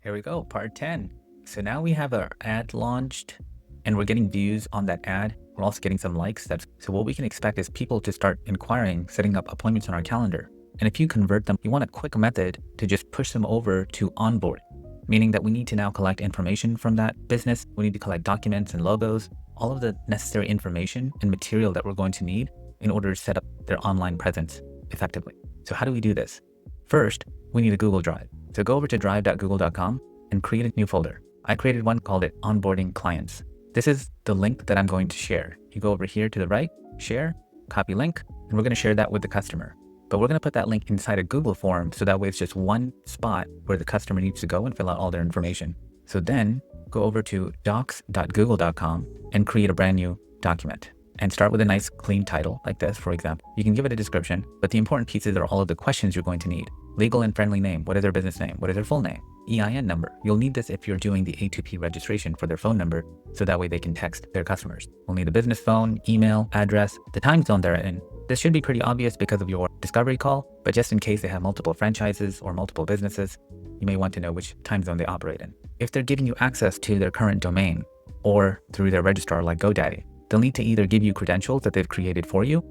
Here we go, part 10. So now we have our ad launched and we're getting views on that ad. We're also getting some likes. So what we can expect is people to start inquiring, setting up appointments on our calendar. And if you convert them, you want a quick method to just push them over to onboard, meaning that we need to now collect information from that business. We need to collect documents and logos, all of the necessary information and material that we're going to need in order to set up their online presence effectively. So how do we do this? First, we need a Google Drive. So go over to drive.google.com and create a new folder. I created one, called it Onboarding Clients. This is the link that I'm going to share. You go over here to the right, share, copy link, and we're going to share that with the customer. But we're going to put that link inside a Google form so that way it's just one spot where the customer needs to go and fill out all their information. So then go over to docs.google.com and create a brand new document. And start with a nice clean title like this, for example. You can give it a description, but the important pieces are all of the questions you're going to need. Legal and friendly name. What is their business name? What is their full name? EIN number. You'll need this if you're doing the A2P registration for their phone number, so that way they can text their customers. We'll need the business phone, email, address, the time zone they're in. This should be pretty obvious because of your discovery call, but just in case they have multiple franchises or multiple businesses, you may want to know which time zone they operate in. If they're giving you access to their current domain or through their registrar like GoDaddy, they'll need to either give you credentials that they've created for you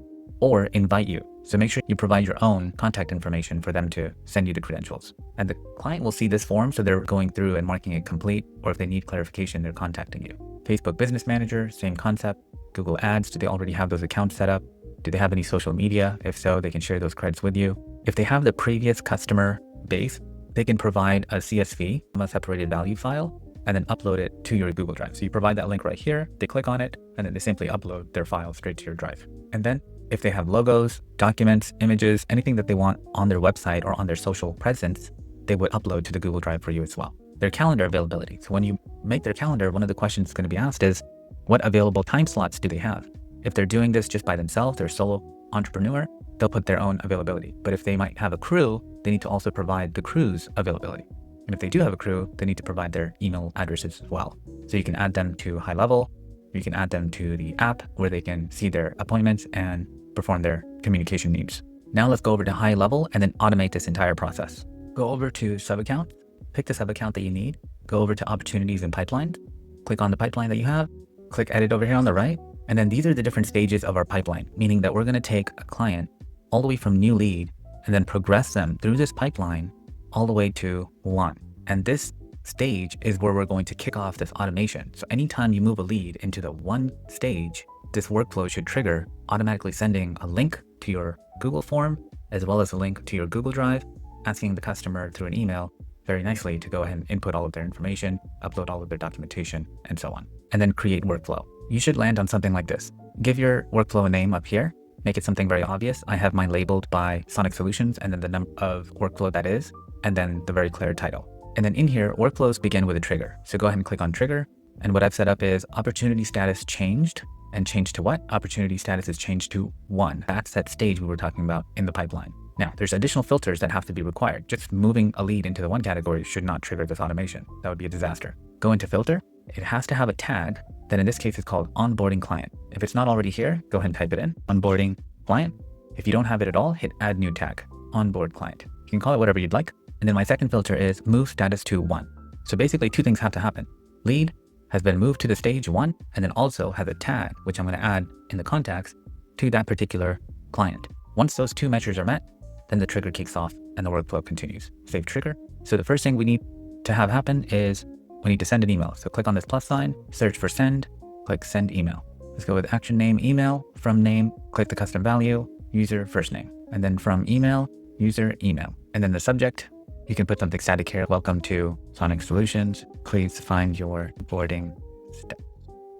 or invite you. So make sure you provide your own contact information for them to send you the credentials. And the client will see this form, so they're going through and marking it complete, or if they need clarification, they're contacting you. Facebook Business Manager, same concept. Google Ads, do they already have those accounts set up? Do they have any social media? If so, they can share those credits with you. If they have the previous customer base, they can provide a CSV, a separated value file, and then upload it to your Google Drive. So you provide that link right here, they click on it, and then they simply upload their file straight to your drive. And then if they have logos, documents, images, anything that they want on their website or on their social presence, they would upload to the Google Drive for you as well. Their calendar availability. So when you make their calendar, one of the questions going to be asked is, what available time slots do they have? If they're doing this just by themselves, they're a solo entrepreneur, they'll put their own availability. But if they might have a crew, they need to also provide the crew's availability. And if they do have a crew, they need to provide their email addresses as well. So you can add them to HighLevel, you can add them to the app where they can see their appointments and perform their communication needs. Now let's go over to HighLevel and then automate this entire process. Go over to sub-account, pick the sub-account that you need, go over to opportunities and pipelines, click on the pipeline that you have, click edit over here on the right, and then these are the different stages of our pipeline, meaning that we're going to take a client all the way from new lead and then progress them through this pipeline all the way to one. And this stage is where we're going to kick off this automation. So anytime you move a lead into the one stage, this workflow should trigger automatically sending a link to your Google form, as well as a link to your Google Drive, asking the customer through an email very nicely to go ahead and input all of their information, upload all of their documentation, and so on. And then create workflow. You should land on something like this. Give your workflow a name up here. Make it something very obvious. I have mine labeled by Sonic Solutions and then the number of workflow that is, and then the very clear title. And then in here, workflows begin with a trigger. So go ahead and click on trigger. And what I've set up is opportunity status changed. And changed to what? Opportunity status is changed to 1. That's that stage we were talking about in the pipeline. Now, there's additional filters that have to be required. Just moving a lead into the one category should not trigger this automation. That would be a disaster. Go into filter. It has to have a tag that in this case is called onboarding client. If it's not already here, go ahead and type it in, onboarding client. If you don't have it at all, hit add new tag, onboard client. You can call it whatever you'd like. And then my second filter is move status to 1. So basically 2 things have to happen. Lead has been moved to the stage 1, and then also has a tag, which I'm going to add in the contacts to that particular client. Once those 2 measures are met, then the trigger kicks off and the workflow continues. Save trigger. So the first thing we need to have happen is we need to send an email. So click on this plus sign, search for send, click send email. Let's go with action name, email, from name, click the custom value, user, first name, and then from email, user, email. And then the subject, you can put something static here. Welcome to Sonic Solutions. Please find your boarding step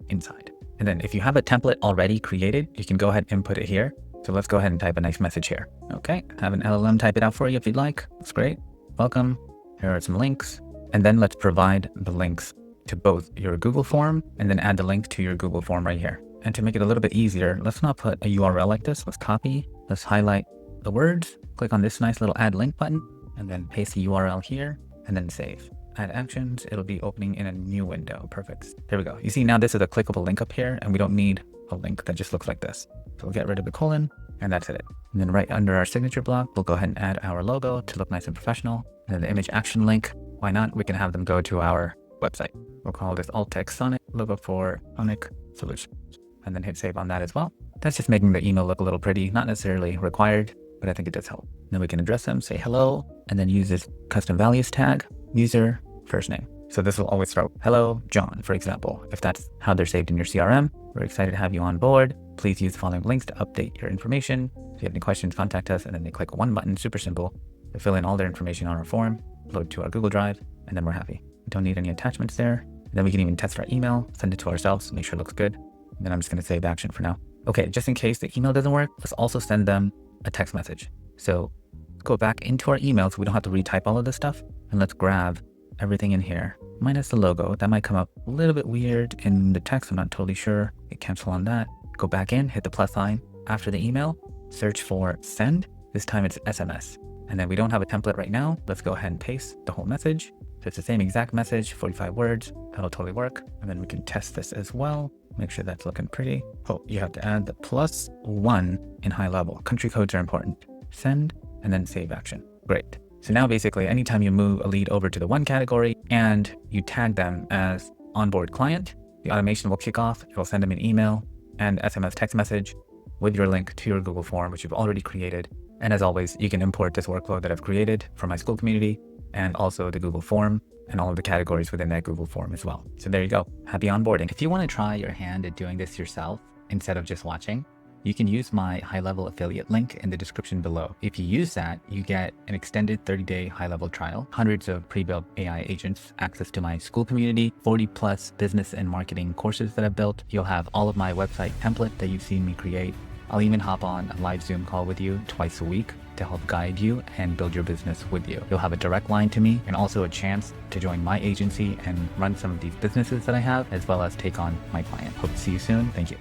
inside. And then if you have a template already created, you can go ahead and input it here. So let's go ahead and type a nice message here. Okay, have an LLM type it out for you if you'd like. That's great. Welcome. Here are some links. And then let's provide the links to both your Google form and then add the link to your Google form right here. And to make it a little bit easier, let's not put a URL like this. Let's copy, let's highlight the words, click on this nice little add link button, and then paste the URL here and then save. Add actions, it'll be opening in a new window. Perfect. There we go. You see now this is a clickable link up here and we don't need a link that just looks like this. So we'll get rid of the colon and that's it. And then right under our signature block, we'll go ahead and add our logo to look nice and professional. And then the image action link, why not? We can have them go to our website. We'll call this alt text Sonic logo for Sonic Solutions, and then hit save on that as well. That's just making the email look a little pretty, not necessarily required, but I think it does help. Then we can address them, say hello, and then use this custom values tag, user, first name. So this will always start, hello, John, for example. If that's how they're saved in your CRM, we're excited to have you on board. Please use the following links to update your information. If you have any questions, contact us. And then they click one button, super simple. They fill in all their information on our form, load to our Google Drive, and then we're happy. We don't need any attachments there. And then we can even test our email, send it to ourselves, make sure it looks good. And then I'm just going to save action for now. Okay, just in case the email doesn't work, let's also send them a text message. So go back into our email so we don't have to retype all of this stuff. And let's grab everything in here, minus the logo. That might come up a little bit weird in the text. I'm not totally sure. Hit cancel on that. Go back in, hit the plus sign after the email, search for send. This time it's SMS. And then we don't have a template right now. Let's go ahead and paste the whole message. So it's the same exact message, 45 words. That'll totally work. And then we can test this as well. Make sure that's looking pretty. Oh, you have to add the +1 in HighLevel. Country codes are important. Send and then save action. Great. So now basically anytime you move a lead over to the one category and you tag them as onboard client, the automation will kick off. It will send them an email and SMS text message with your link to your Google form, which you've already created. And as always, you can import this workflow that I've created for my Skool community and also the Google form and all of the categories within that Google form as well. So there you go. Happy onboarding. If you want to try your hand at doing this yourself instead of just watching, you can use my HighLevel affiliate link in the description below. If you use that, you get an extended 30-day HighLevel trial, hundreds of pre-built AI agents, access to my Skool community, 40+ business and marketing courses that I've built. You'll have all of my website template that you've seen me create. I'll even hop on a live Zoom call with you twice a week to help guide you and build your business with you. You'll have a direct line to me and also a chance to join my agency and run some of these businesses that I have, as well as take on my client. Hope to see you soon. Thank you.